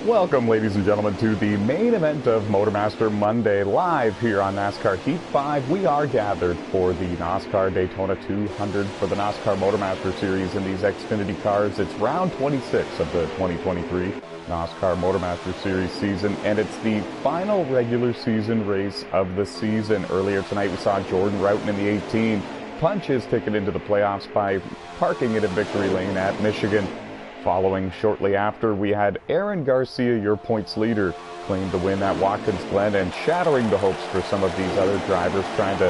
Welcome, ladies and gentlemen, to the main event of MotorMaster Monday, live here on NASCAR Heat 5. We are gathered for the NOSSCAR Daytona 200 for the NOSSCAR MotorMaster Series in these Xfinity cars. It's round 26 of the 2023 NOSSCAR MotorMaster Series season, and it's the final regular season race of the season. Earlier tonight, we saw Jordan Roughton in the 18 punch his ticket into the playoffs by parking it in victory lane at Michigan. Following shortly after, we had Aaron Garcia, your points leader, claim the win at Watkins Glen and shattering the hopes for some of these other drivers trying to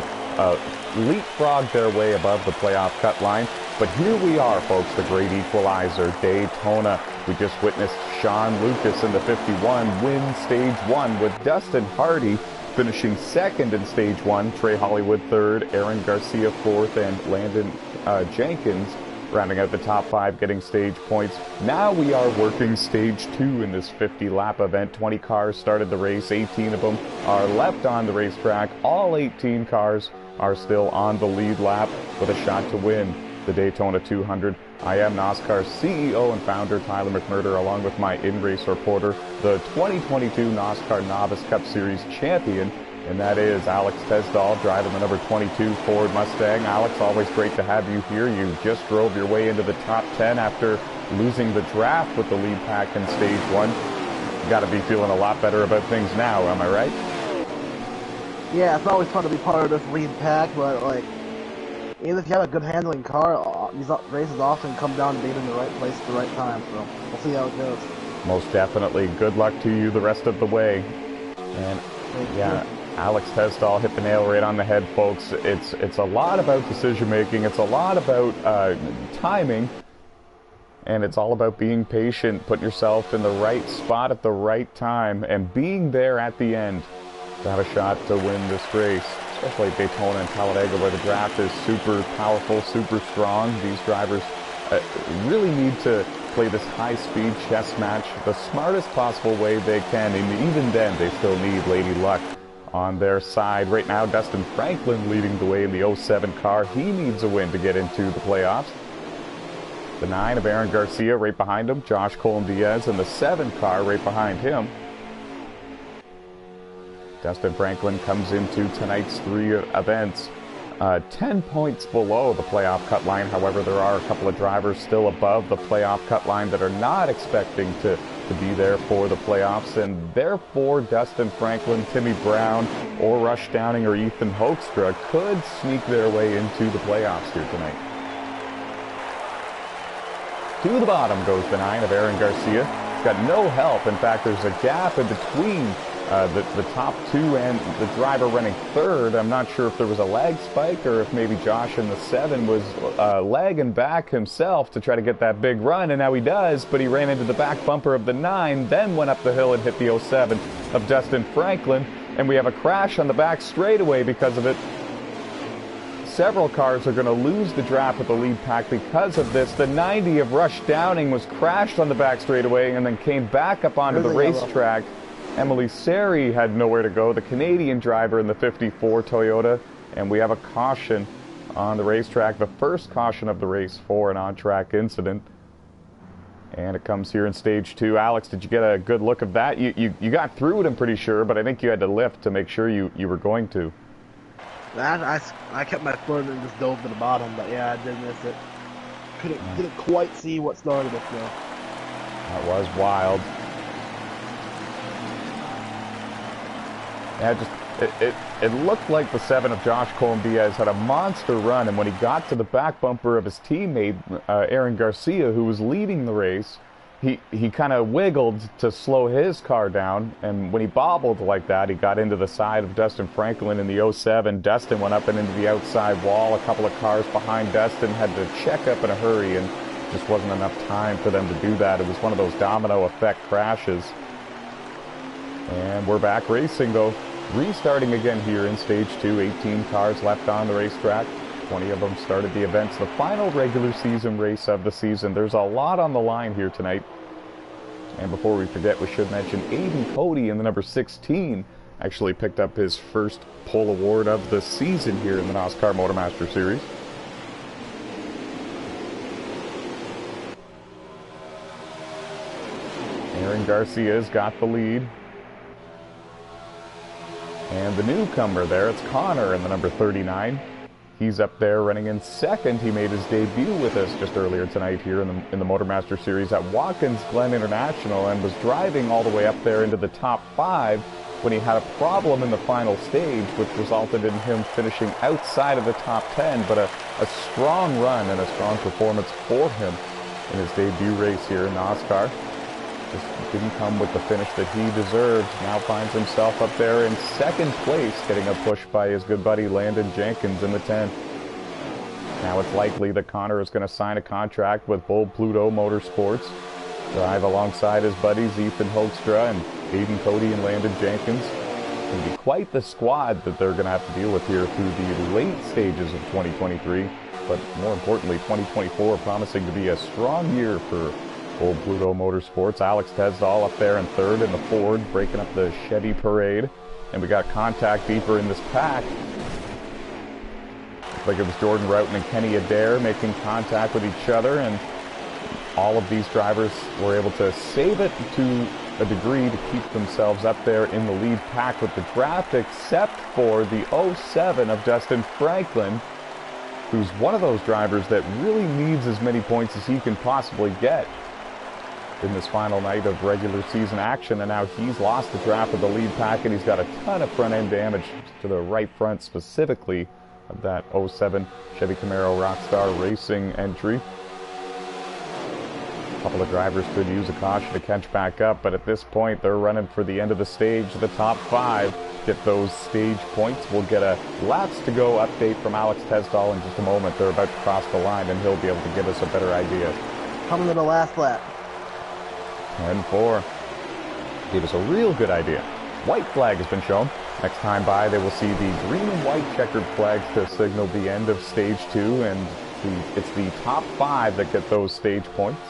leapfrog their way above the playoff cut line. But here we are, folks, the great equalizer, Daytona. We just witnessed Sean Lucas in the 51 win stage 1 with Dustin Hardy finishing second in stage 1, Trey Hollywood third, Aaron Garcia fourth, and Landon Jenkins rounding out the top 5, getting stage points. Now we are working stage 2 in this 50-lap event. 20 cars started the race. 18 of them are left on the racetrack. All 18 cars are still on the lead lap with a shot to win the Daytona 200. I am NOSSCAR CEO and founder Tyler McMurder, along with my in-race reporter, the 2022 NOSSCAR Novice Cup Series champion, and that is Alex Tesdahl, driving the number 22 Ford Mustang. Alex, always great to have you here. You just drove your way into the top 10 after losing the draft with the lead pack in stage 1. You got to be feeling a lot better about things now, am I right? Yeah, it's always fun to be part of this lead pack, but like, even if you have a good handling car, these races often come down to being in the right place at the right time, so we'll see how it goes. Most definitely. Good luck to you the rest of the way. And yeah, Alex Tesdahl hit the nail right on the head, folks. It's a lot about decision making. It's a lot about timing, and it's all about being patient, putting yourself in the right spot at the right time, and being there at the end to have a shot to win this race. Especially Daytona and Talladega, where the draft is super powerful, super strong. These drivers really need to play this high-speed chess match the smartest possible way they can, and even then they still need Lady Luck on their side. Right now, Dustin Franklin leading the way in the 07 car. He needs a win to get into the playoffs. The 9 of Aaron Garcia right behind him, Josh Colin-Diaz in the 7 car right behind him. Dustin Franklin comes into tonight's 3 events 10 points below the playoff cut line. However, there are a couple of drivers still above the playoff cut line that are not expecting to be there for the playoffs, and therefore Dustin Franklin, Timmy Brown, or Rush Downing or Ethan Hoekstra could sneak their way into the playoffs here tonight. To the bottom goes the 9 of Aaron Garcia. He's got no help. In fact, there's a gap in between the top 2 and the driver running third. I'm not sure if there was a lag spike or if maybe Josh in the 7 was lagging back himself to try to get that big run, and now he does, but he ran into the back bumper of the 9, then went up the hill and hit the 07 of Dustin Franklin, and we have a crash on the back straightaway because of it. Several cars are going to lose the draft with the lead pack because of this. The 90 of Rush Downing was crashed on the back straightaway and then came back up onto the racetrack. Emily Seri had nowhere to go, the Canadian driver in the 54 Toyota, and we have a caution on the racetrack, the first caution of the race for an on-track incident. And it comes here in stage 2. Alex, did you get a good look of that? You got through it, I'm pretty sure, but I think you had to lift to make sure you were going to. I kept my foot and just dove to the bottom, but yeah, I did miss it. Couldn't quite see what started it though. That was wild. Yeah, it looked like the 7 of Josh Colin-Diaz had a monster run, and when he got to the back bumper of his teammate, Aaron Garcia, who was leading the race, he kind of wiggled to slow his car down, and when he bobbled like that, he got into the side of Dustin Franklin in the 07. Dustin went up and into the outside wall. A couple of cars behind Dustin had to check up in a hurry, and just wasn't enough time for them to do that. It was one of those domino effect crashes. And we're back racing, though. Restarting again here in stage 2. 18 cars left on the racetrack. 20 of them started the events. The final regular season race of the season. There's a lot on the line here tonight. And before we forget, we should mention Aiden Cody in the number 16 actually picked up his first pole award of the season here in the NOSSCAR MotorMaster Series. Aaron Garcia's got the lead. And the newcomer there, it's Connor in the number 39. He's up there running in second. He made his debut with us just earlier tonight here in the MotorMaster Series at Watkins Glen International, and was driving all the way up there into the top 5 when he had a problem in the final stage, which resulted in him finishing outside of the top 10, but a strong run and a strong performance for him in his debut race here in NASCAR. Just didn't come with the finish that he deserved. Now finds himself up there in second place, getting a push by his good buddy Landon Jenkins in the 10th. Now it's likely that Connor is going to sign a contract with Bold Pluto Motorsports, drive alongside his buddies Ethan Hoekstra and Aiden Cody and Landon Jenkins. It's going to be quite the squad that they're going to have to deal with here through the late stages of 2023. But more importantly, 2024 promising to be a strong year for Old Pluto Motorsports. Alex Tesdall up there in third in the Ford, breaking up the Chevy parade. And we got contact deeper in this pack. Looks like it was Jordan Roughton and Kenny Adair making contact with each other, and all of these drivers were able to save it to a degree to keep themselves up there in the lead pack with the draft, except for the 07 of Dustin Franklin, who's one of those drivers that really needs as many points as he can possibly get in this final night of regular season action. And now he's lost the draft of the lead pack, and he's got a ton of front end damage to the right front specifically of that 07 Chevy Camaro Rockstar Racing entry. A couple of drivers could use a caution to catch back up, but at this point they're running for the end of the stage. The top 5 get those stage points. We'll get a laps to go update from Alex Tesdall in just a moment. They're about to cross the line, and he'll be able to give us a better idea. Coming to the last lap. 10-4. Gave us a real good idea. White flag has been shown. Next time by, they will see the green and white checkered flags to signal the end of stage 2, and it's the top 5 that get those stage points.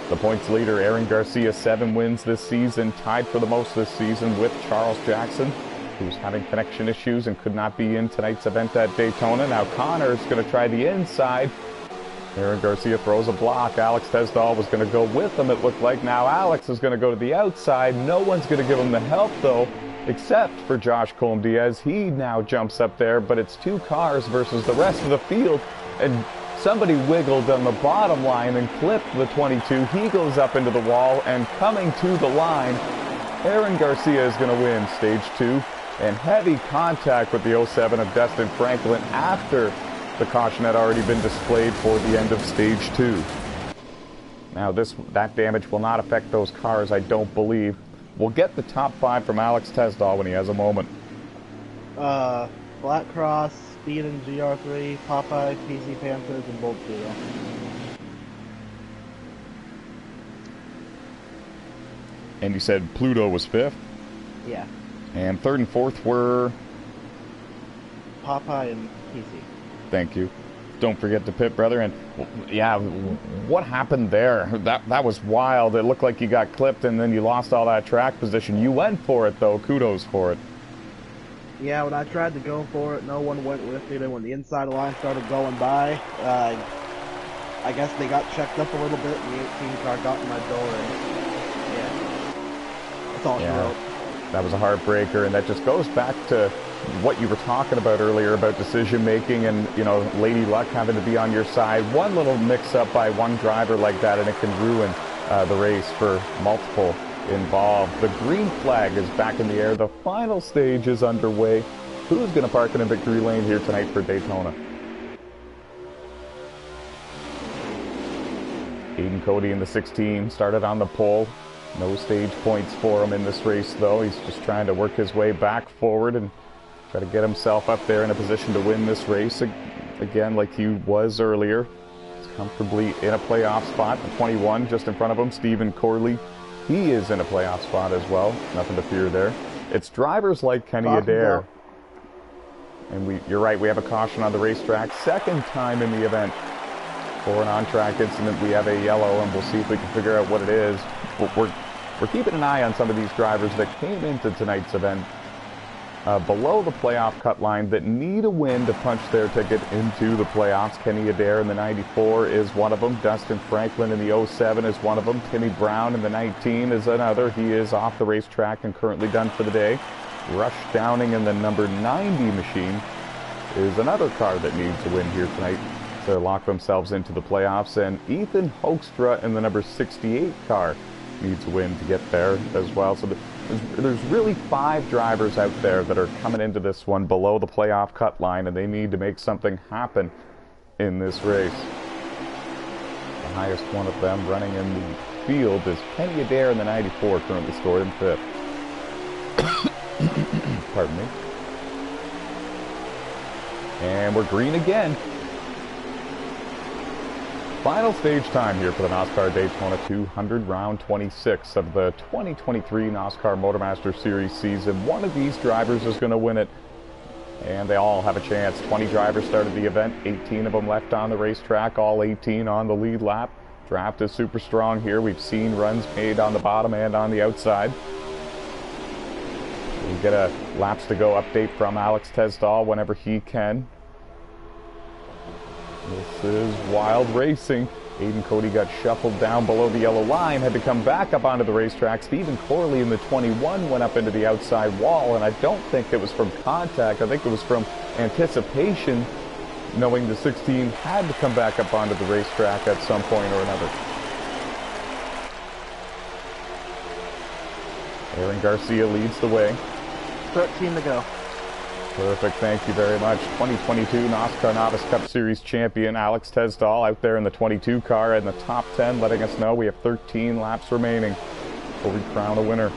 The points leader, Aaron Garcia, 7 wins this season, tied for the most this season with Charles Jackson, who's having connection issues and could not be in tonight's event at Daytona. Now Connor's going to try the inside. Aaron Garcia throws a block. Alex Tesdall was going to go with him, it looked like. Now Alex is going to go to the outside. No one's going to give him the help, though, except for Josh Colm-Diaz. He now jumps up there, but it's 2 cars versus the rest of the field, and somebody wiggled on the bottom line and clipped the 22. He goes up into the wall, and coming to the line, Aaron Garcia is going to win stage 2, and heavy contact with the 07 of Dustin Franklin after the caution had already been displayed for the end of stage 2. Now that damage will not affect those cars, I don't believe. We'll get the top 5 from Alex Tesdall when he has a moment. Black Cross, Speed and GR3, Popeye, PC Panthers, and Bolt Pluto. And you said Pluto was 5th? Yeah. And 3rd and 4th were? Popeye and PC. Thank you. Don't forget the pit, brother. And yeah, what happened there? That was wild. It looked like you got clipped and then you lost all that track position. You went for it, though. Kudos for it. Yeah, when I tried to go for it, no one went with me. Then when the inside line started going by, I guess they got checked up a little bit, and the 18 car got in my door, and yeah, that's all she wrote. That was a heartbreaker, and that just goes back to what you were talking about earlier about decision making and, you know, Lady Luck having to be on your side. One little mix up by one driver like that, and it can ruin the race for multiple involved. The green flag is back in the air. The final stage is underway. Who's going to park in a victory lane here tonight for Daytona? Aiden Cody in the 16 started on the pole. No stage points for him in this race, though. He's just trying to work his way back forward and try to get himself up there in a position to win this race again, like he was earlier. He's comfortably in a playoff spot. The 21 just in front of him, Stephen Corley. He is in a playoff spot as well. Nothing to fear there. It's drivers like Kenny Adair. And you're right, we have a caution on the racetrack. Second time in the event for an on-track incident. We have a yellow, and we'll see if we can figure out what it is. But we're keeping an eye on some of these drivers that came into tonight's event below the playoff cut line that need a win to punch their ticket into the playoffs. Kenny Adair in the 94 is one of them. Dustin Franklin in the 07 is one of them. Timmy Brown in the 19 is another. He is off the racetrack and currently done for the day. Rush Downing in the number 90 machine is another car that needs a win here tonight to lock themselves into the playoffs. And Ethan Hoekstra in the number 68 car needs a win to get there as well. So there's really 5 drivers out there that are coming into this one below the playoff cut line, and they need to make something happen in this race. The highest one of them running in the field is Kenny Adair in the 94, currently scored in 5th. Pardon me. And we're green again. Final stage time here for the NOSSCAR Daytona 200, round 26 of the 2023 NOSSCAR MotorMaster Series season. One of these drivers is going to win it, and they all have a chance. 20 drivers started the event, 18 of them left on the racetrack, all 18 on the lead lap. Draft is super strong here. We've seen runs made on the bottom and on the outside. We get a laps to go update from Alex Tesdall whenever he can. This is wild racing. Aiden Cody got shuffled down below the yellow line, had to come back up onto the racetrack. Stephen Corley in the 21 went up into the outside wall, and I don't think it was from contact. I think it was from anticipation, knowing the 16 had to come back up onto the racetrack at some point or another. Aaron Garcia leads the way. 13 to go. Perfect, thank you very much. 2022 NOSSCAR Novice Cup Series champion Alex Tesdall out there in the 22 car in the top 10, letting us know we have 13 laps remaining before we crown a winner.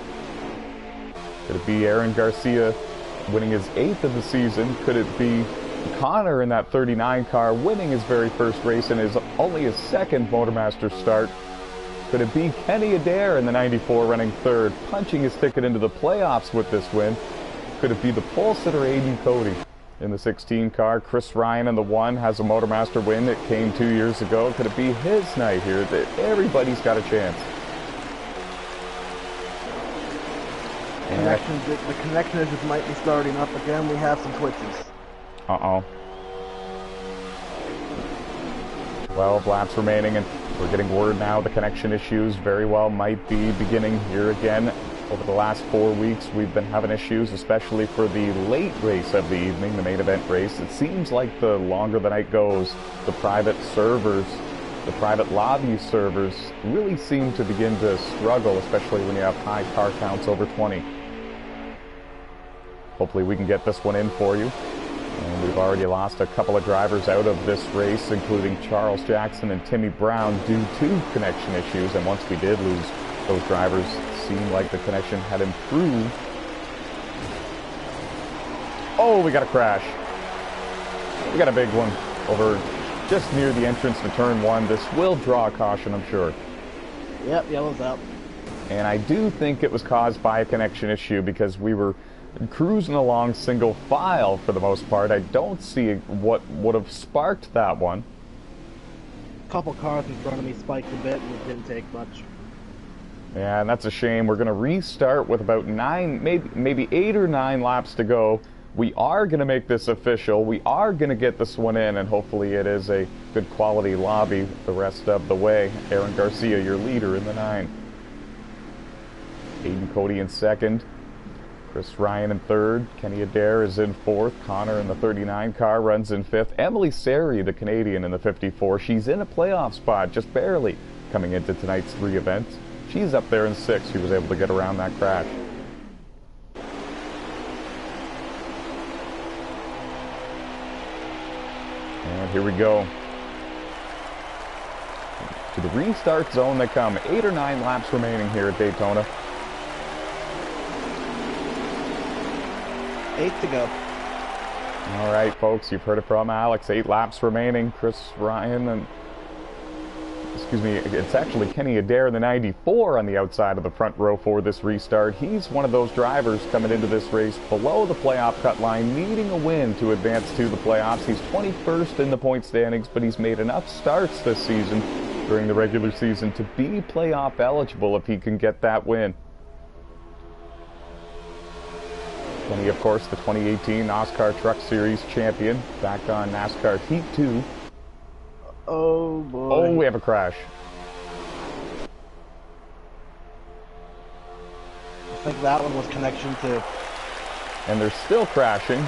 Could it be Aaron Garcia winning his 8th of the season? Could it be Connor in that 39 car winning his very first race and only his 2nd MotorMaster start? Could it be Kenny Adair in the 94 running 3rd, punching his ticket into the playoffs with this win? Could it be the pole sitter Aiden Cody in the 16 car? Chris Ryan in the 1 has a MotorMaster win that came 2 years ago. Could it be his night here? That everybody's got a chance. The connection issues might be starting up again. We have some twitches. Uh-oh. 12 laps remaining, and we're getting word now the connection issues very well might be beginning here again. Over the last 4 weeks, we've been having issues, especially for the late race of the evening, the main event race. It seems like the longer the night goes, the private servers, the private lobby servers really seem to begin to struggle, especially when you have high car counts over 20. Hopefully we can get this one in for you. And we've already lost a couple of drivers out of this race, including Charles Jackson and Timmy Brown, due to connection issues. And once we did lose those drivers, it seemed like the connection had improved. Oh, we got a crash. We got a big one over just near the entrance to turn 1. This will draw a caution, I'm sure. Yep, yellow's out. And I do think it was caused by a connection issue because we were cruising along single file for the most part. I don't see what would have sparked that one. A couple cars in front of me spiked a bit and it didn't take much. Yeah, and that's a shame. We're going to restart with about 9, maybe 8 or 9 laps to go. We are going to make this official. We are going to get this one in, and hopefully it is a good quality lobby the rest of the way. Aaron Garcia, your leader in the 9. Aiden Cody in 2nd. Chris Ryan in 3rd. Kenny Adair is in 4th. Connor in the 39 car runs in 5th. Emily Sari, the Canadian, in the 54. She's in a playoff spot, just barely, coming into tonight's 3 events. She's up there in 6th. She was able to get around that crash. And here we go. To the restart zone they come. 8 or 9 laps remaining here at Daytona. 8 to go. All right, folks, you've heard it from Alex. 8 laps remaining. Chris Ryan and, excuse me, it's actually Kenny Adair in the 94 on the outside of the front row for this restart. He's one of those drivers coming into this race below the playoff cut line, needing a win to advance to the playoffs. He's 21st in the point standings, but he's made enough starts this season during the regular season to be playoff eligible if he can get that win. Kenny, of course, the 2018 NOSSCAR Truck Series champion, back on NASCAR Heat 2. Oh boy. Oh, we have a crash. I think that one was connection too. And they're still crashing.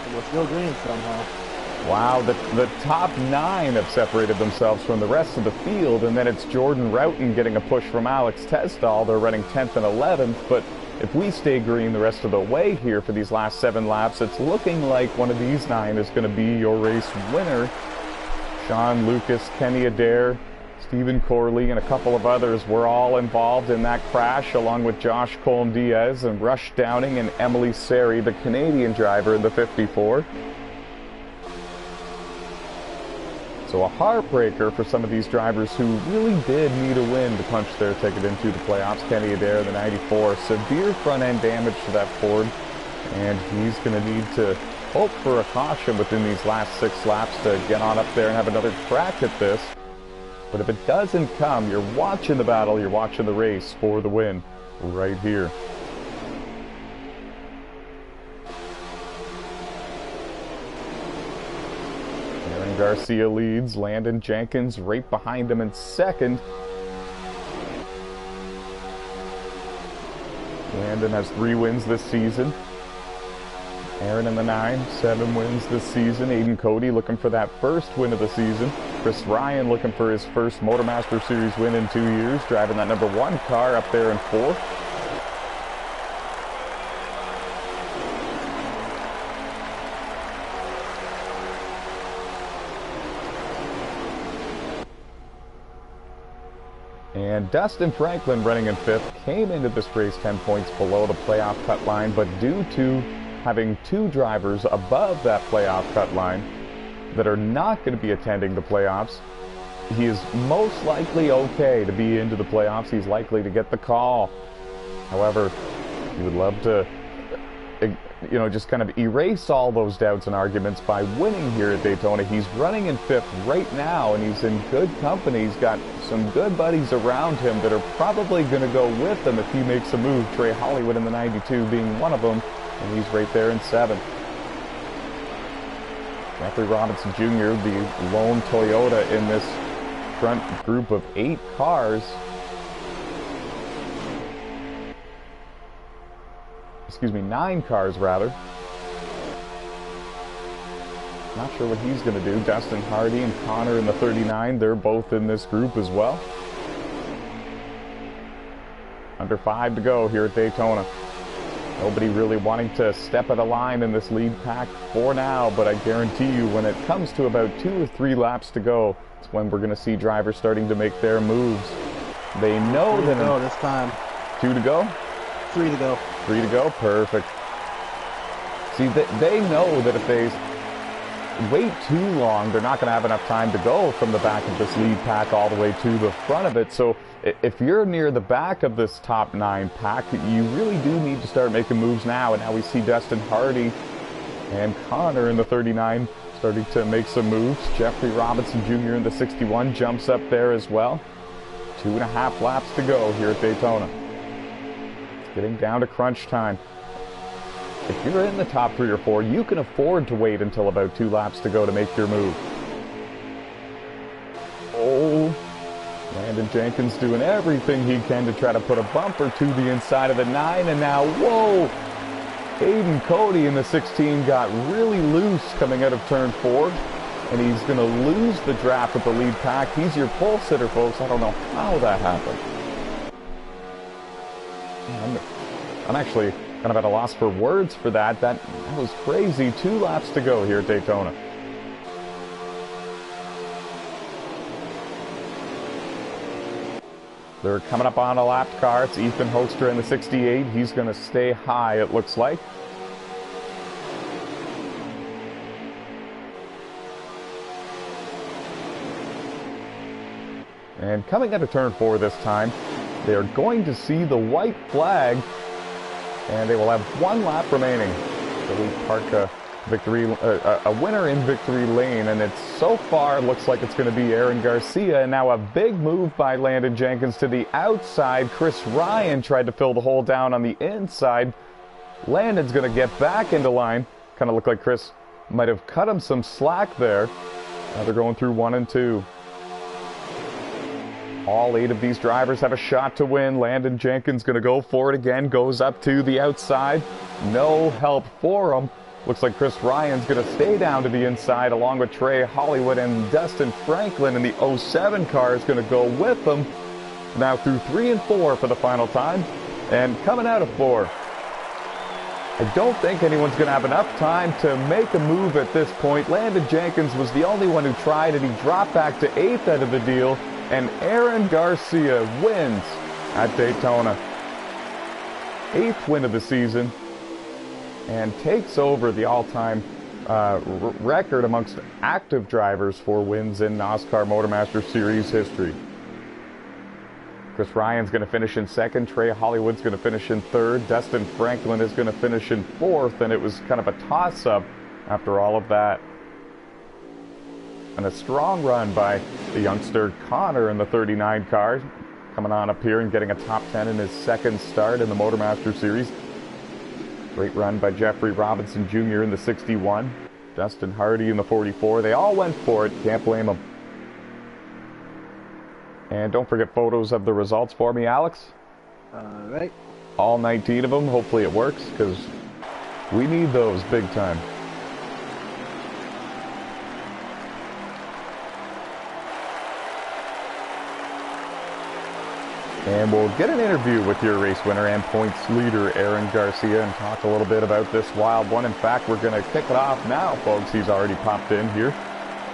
It was still green somehow. Wow, the top 9 have separated themselves from the rest of the field, and then it's Jordan Roughton getting a push from Alex Tesdall. They're running 10th and 11th, but if we stay green the rest of the way here for these last 7 laps, it's looking like one of these 9 is going to be your race winner. Sean Lucas, Kenny Adair, Stephen Corley, and a couple of others were all involved in that crash, along with Josh Colm-Diaz and Rush Downing and Emily Seri, the Canadian driver in the 54. So a heartbreaker for some of these drivers who really did need a win to punch their ticket into the playoffs. Kenny Adair, the 94, severe front-end damage to that Ford, and he's going to need to hope for a caution within these last 6 laps to get on up there and have another crack at this. But if it doesn't come, you're watching the battle, you're watching the race for the win right here. Aaron Garcia leads, Landon Jenkins right behind him in second. Landon has 3 wins this season. Aaron in the 9, 7 wins this season. Aiden Cody looking for that first win of the season. Chris Ryan looking for his first MotorMaster Series win in 2 years, driving that number 1 car up there in 4th. And Dustin Franklin, running in 5th, came into this race 10 points below the playoff cut line, but due to having 2 drivers above that playoff cut line that are not going to be attending the playoffs, he is most likely okay to be into the playoffs. He's likely to get the call. However, he would love to, just kind of erase all those doubts and arguments by winning here at Daytona. He's running in 5th right now, and he's in good company. He's got some good buddies around him that are probably going to go with him if he makes a move. Trey Hollywood in the 92 being one of them, and he's right there in 7th. Jeffrey Robinson Jr., the lone Toyota in this front group of 8 cars. Excuse me, 9 cars rather. Not sure what he's going to do. Dustin Hardy and Connor in the 39, they're both in this group as well. Under 5 to go here at Daytona. Nobody really wanting to step at a line in this lead pack for now, but I guarantee you when it comes to about 2 or 3 laps to go, it's when we're going to see drivers starting to make their moves. They know that... 3 to go this time. 2 to go? 3 to go. 3 to go? Perfect. See, they know that if they wait too long, they're not going to have enough time to go from the back of this lead pack all the way to the front of it. So if you're near the back of this top 9 pack, you really do need to start making moves now. And now we see Dustin Hardy and Connor in the 39 starting to make some moves. Jeffrey Robinson Jr. in the 61 jumps up there as well. 2.5 laps to go here at Daytona. It's getting down to crunch time. If you're in the top 3 or 4, you can afford to wait until about 2 laps to go to make your move. Oh, Landon Jenkins doing everything he can to try to put a bumper to the inside of the 9, and now, whoa! Aiden Cody in the 16 got really loose coming out of turn 4, and he's going to lose the draft with the lead pack. He's your pole sitter, folks. I don't know how that happened. I'm actually kind of at a loss for words for that. That was crazy. 2 laps to go here at Daytona. They're coming up on a lapped car. It's Ethan Hoekstra in the 68. He's going to stay high, it looks like. And coming out of turn 4 this time, they are going to see the white flag, and they will have 1 lap remaining. Billy Parka a winner in victory lane, and it so far looks like it's going to be Aaron Garcia. And now a big move by Landon Jenkins to the outside. Chris Ryan tried to fill the hole down on the inside. Landon's going to get back into line. Kind of looked like Chris might have cut him some slack there. Now they're going through 1 and 2. All 8 of these drivers have a shot to win. Landon Jenkins going to go for it again. Goes up to the outside. No help for him. Looks like Chris Ryan's going to stay down to the inside along with Trey Hollywood, and Dustin Franklin in the 07 car is going to go with them. Now through 3 and 4 for the final time. And coming out of 4. I don't think anyone's going to have enough time to make a move at this point. Landon Jenkins was the only one who tried, and he dropped back to 8th out of the deal. And Aaron Garcia wins at Daytona. 8th win of the season, and takes over the all-time record amongst active drivers for wins in NOSSCAR MotorMaster Series history. Chris Ryan's going to finish in 2nd. Trey Hollywood's going to finish in 3rd. Dustin Franklin is going to finish in 4th, and it was kind of a toss-up after all of that. And a strong run by the youngster Connor in the 39 car, coming on up here and getting a top 10 in his 2nd start in the MotorMaster Series. Great run by Jeffrey Robinson Jr. in the 61. Dustin Hardy in the 44. They all went for it. Can't blame them. And don't forget photos of the results for me, Alex. All right. All 19 of them. Hopefully it works, because we need those big time. And we'll get an interview with your race winner and points leader, Aaron Garcia, and talk a little bit about this wild one. In fact, we're going to kick it off now, folks. He's already popped in here.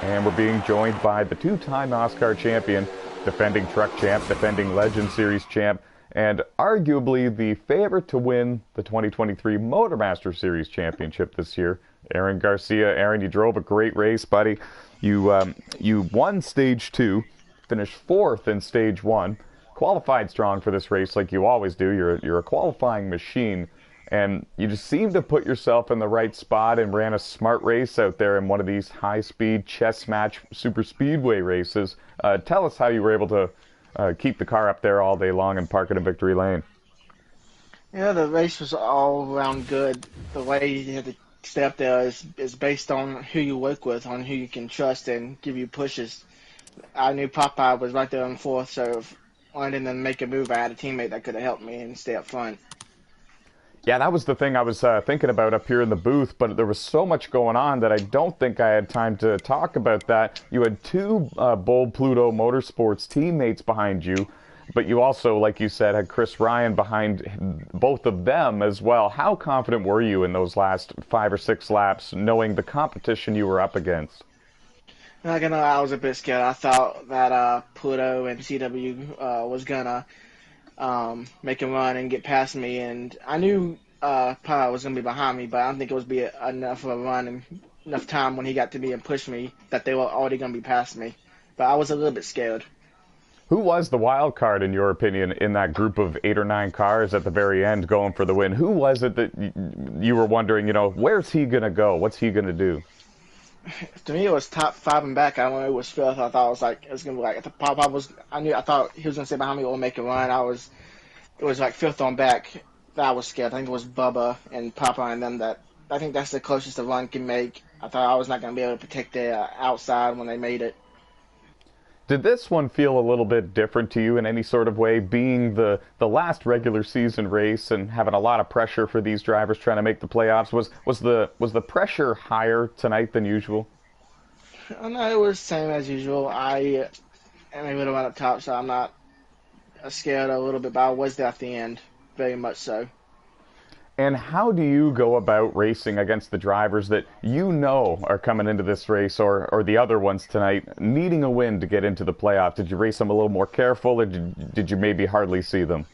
And we're being joined by the 2-time NOSSCAR champion, defending truck champ, defending Legend Series champ, and arguably the favorite to win the 2023 MotorMaster Series championship this year, Aaron Garcia. Aaron, you drove a great race, buddy. You won Stage 2, finished 4th in Stage 1. Qualified strong for this race like you always do. You're a qualifying machine, and you just seem to put yourself in the right spot and ran a smart race out there in one of these high-speed chess match super speedway races. Tell us how you were able to keep the car up there all day long and park it in victory lane. Yeah, the race was all around good. The way you had to stay up there is based on who you work with, on who you can trust and give you pushes. I knew Popeye was right there in 4th, so if I didn't make a move, I had a teammate that could have helped me and stay up front. Yeah, that was the thing I was thinking about up here in the booth, but there was so much going on that I don't think I had time to talk about that. You had 2 Bold Pluto Motorsports teammates behind you, but you also, like you said, had Chris Ryan behind both of them as well. How confident were you in those last 5 or 6 laps, knowing the competition you were up against? Not gonna lie, I was a bit scared. I thought that Pluto and CW was gonna make a run and get past me, and I knew Popeye was gonna be behind me, but I don't think it would be enough of a run and enough time when he got to me and pushed me that they were already gonna be past me. But I was a little bit scared. Who was the wild card, in your opinion, in that group of 8 or 9 cars at the very end going for the win? Who was it that you were wondering, where's he gonna go? What's he gonna do? To me, it was top 5 and back. I knew it was 5th. I thought it was gonna be like if Popeye was. I thought he was gonna stay behind me or make a run. It was like 5th on back. That I was scared. I think it was Bubba and Popeye and them that. I think that's the closest a run can make. I thought I was not gonna be able to protect the outside when they made it. Did this one feel a little bit different to you in any sort of way, being the last regular season race and having a lot of pressure for these drivers trying to make the playoffs? Was the pressure higher tonight than usual? No, it was the same as usual. I am able to run up top, so I'm not scared a little bit, but I was there at the end, very much so. And how do you go about racing against the drivers that are coming into this race or the other ones tonight needing a win to get into the playoff? Did you race them a little more careful, or did you maybe hardly see them?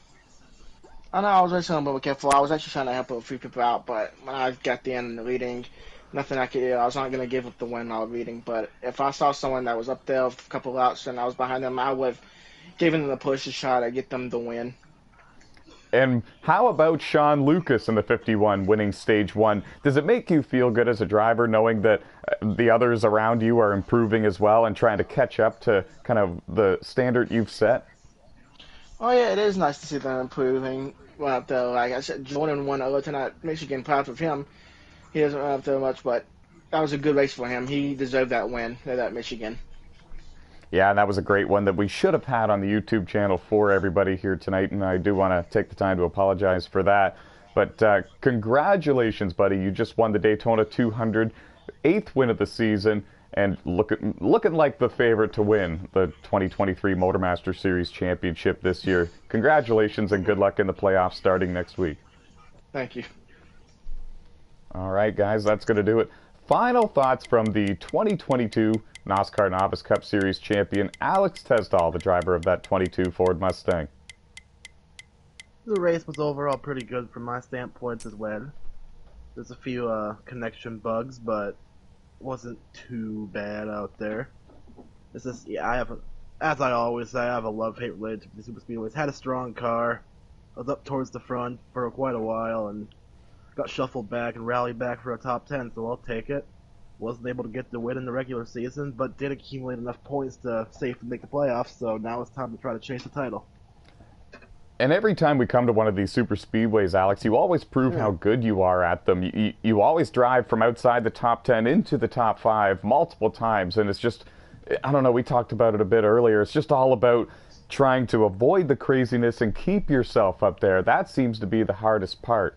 I know I was racing a little bit careful. I was actually trying to help a few people out, but when I got the end in the leading, nothing I could do. I was not going to give up the win while leading, but if I saw someone that was up there with a couple laps and I was behind them, I would have given them the push to try to get them the win. And how about Sean Lucas in the 51 winning stage 1? Does it make you feel good as a driver knowing that the others around you are improving as well and trying to catch up to kind of the standard you've set? Oh yeah, it is nice to see them improving. Well, though, like I said, Jordan won over tonight. Michigan, proud of him. He doesn't run up there much, but that was a good race for him. He deserved that win at that Michigan. Yeah, and that was a great one that we should have had on the YouTube channel for everybody here tonight, and I do want to take the time to apologize for that. But congratulations, buddy. You just won the Daytona 200, 8th win of the season, and looking like the favorite to win the 2023 MotorMaster Series Championship this year. Congratulations and good luck in the playoffs starting next week. Thank you. All right, guys, that's going to do it. Final thoughts from the 2022 NOSSCAR Novice Cup Series champion, Alex Tesdall, the driver of that 22 Ford Mustang. The race was overall pretty good from my standpoint as well. There's a few connection bugs, but it wasn't too bad out there. It's just, yeah, as I always say, I have a love-hate relationship with the super speedways. Had a strong car. I was up towards the front for quite a while and got shuffled back and rallied back for a top 10, so I'll take it. Wasn't able to get the win in the regular season, but did accumulate enough points to safely make the playoffs, so now it's time to try to chase the title. And every time we come to one of these super speedways, Alex, you always prove how good you are at them. You always drive from outside the top 10 into the top 5 multiple times, and it's just, I don't know, we talked about it a bit earlier, it's just all about trying to avoid the craziness and keep yourself up there. That seems to be the hardest part.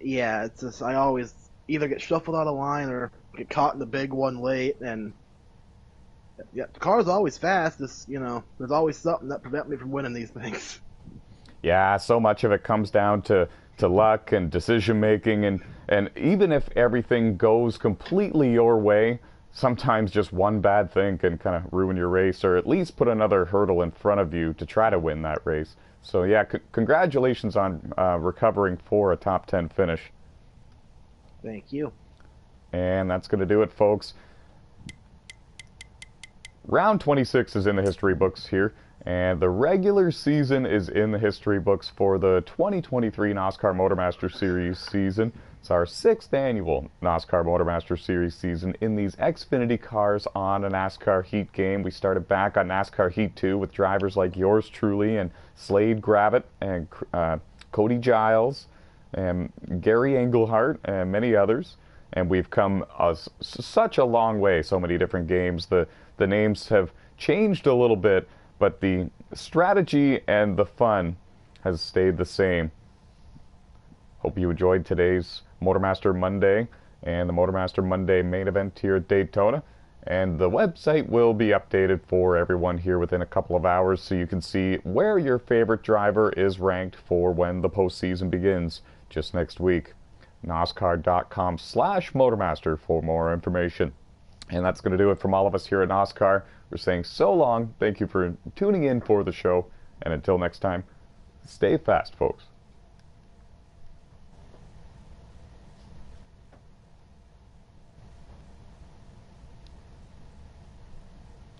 Yeah, it's just, I always either get shuffled out of line or get caught in the big one late, and yeah, the car's always fast. Just, there's always something that prevents me from winning these things. Yeah, so much of it comes down to luck and decision making, and even if everything goes completely your way, sometimes just one bad thing can kind of ruin your race or at least put another hurdle in front of you to try to win that race. So yeah, congratulations on recovering for a top 10 finish. Thank you. And that's going to do it, folks. Round 26 is in the history books here, and the regular season is in the history books for the 2023 NOSSCAR MotorMaster Series season. It's our 6th annual NOSSCAR MotorMaster Series season in these Xfinity cars on a NASCAR Heat game. We started back on NASCAR Heat 2 with drivers like yours truly and Slade Gravitt and Cody Giles and Gary Engelhart and many others. And we've come such a long way, so many different games. The names have changed a little bit, but the strategy and the fun has stayed the same. Hope you enjoyed today's MotorMaster Monday and the MotorMaster Monday main event here at Daytona. And the website will be updated for everyone here within a couple of hours so you can see where your favorite driver is ranked for when the postseason begins just next week. NOSSCAR.com/MotorMaster for more information. And that's going to do it from all of us here at NOSSCAR. We're saying so long. Thank you for tuning in for the show. And until next time, stay fast, folks.